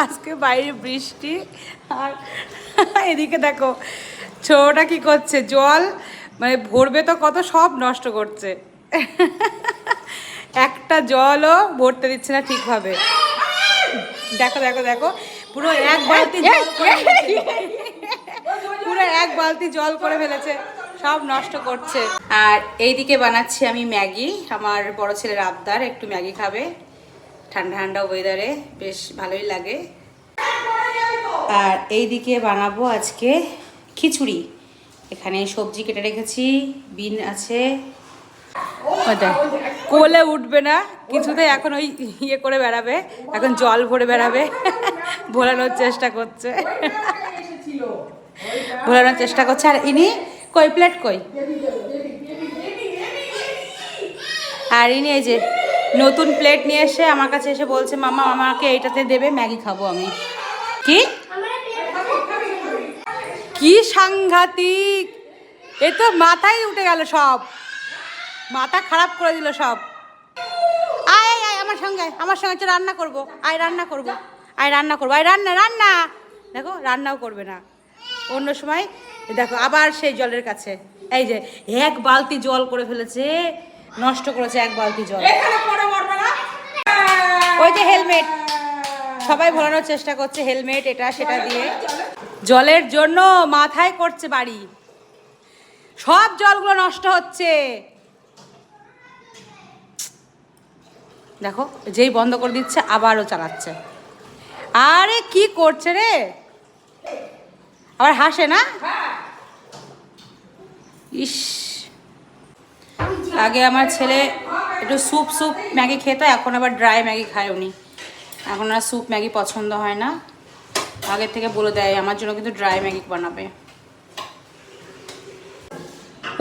আজকে বাইরে বৃষ্টি, আর এদিকে দেখো ছোটটা কি করছে, জল মানে ভরবে তো কত, সব নষ্ট করছে। একটা জলও ভরতে দিচ্ছে না ঠিকভাবে। দেখো দেখো দেখো, পুরো এক বালতি পুরো এক বালতি জল করে ফেলেছে, সব নষ্ট করছে। আর এইদিকে বানাচ্ছি আমি ম্যাগি, আমার বড় ছেলের আবদার একটু ম্যাগি খাবে, ঠান্ডা ঠান্ডা ওয়েদারে বেশ ভালোই লাগে। আর এইদিকে বানাবো আজকে খিচুড়ি, এখানে সবজি কেটে রেখেছি, বিন আছে। কোলে উঠবে না কিছুতে, এখন ওই ইয়ে করে বেড়াবে, এখন জল ভরে বেড়াবে, ভোলানোর চেষ্টা করছে, ভোলানোর চেষ্টা করছে। আর ইনি কই প্লেট কই, আর ইনি এই যে নতুন প্লেট নিয়ে এসে আমার কাছে এসে বলছে মামা আমাকে এইটাতে দেবে, ম্যাগি খাবো আমি। কি কি সাংঘাতিক, এ তো মাথায় উঠে গেল, সব মাথা খারাপ করে দিল সব। আয় আয় আমার সঙ্গে, আমার সঙ্গে তো রান্না করবো, আয় রান্না করবো, আয় রান্না করবো, আয় রান্না রান্না। দেখো রান্নাও করবে না, অন্য সময় দেখো আবার সেই জলের কাছে, এই যে এক বালতি জল করে ফেলেছে, নষ্ট করেছে এক বালতি জল। ওই যে হেলমেট, সবাই ভোলানোর চেষ্টা করছে, হেলমেট এটা সেটা দিয়ে, জলের জন্য মাথায় করছে বাড়ি, সব জলগুলো নষ্ট হচ্ছে। দেখো যেই বন্ধ করে দিচ্ছে আবারও চালাচ্ছে, আরে কি করছে রে, আবার হাসে না। ইস, আগে আমার ছেলে একটু স্যুপ স্যুপ ম্যাগি খেত, এখন আবার ড্রাই ম্যাগি খায় উনি, এখন আর স্যুপ ম্যাগি পছন্দ হয় না, আগের থেকে বলে দেয় আমার জন্য কিন্তু ড্রাই ম্যাগি বানাবে।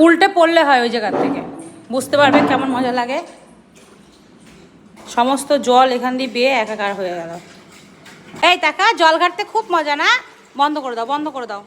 উল্টে পড়লে হয় ওই জায়গার থেকে, বুঝতে পারবে কেমন মজা লাগে। সমস্ত জল এখান দিয়ে বেয়ে একাকার হয়ে গেল। এই টাকা জল ঘাটতে খুব মজা না, বন্ধ করে দাও, বন্ধ করে দাও।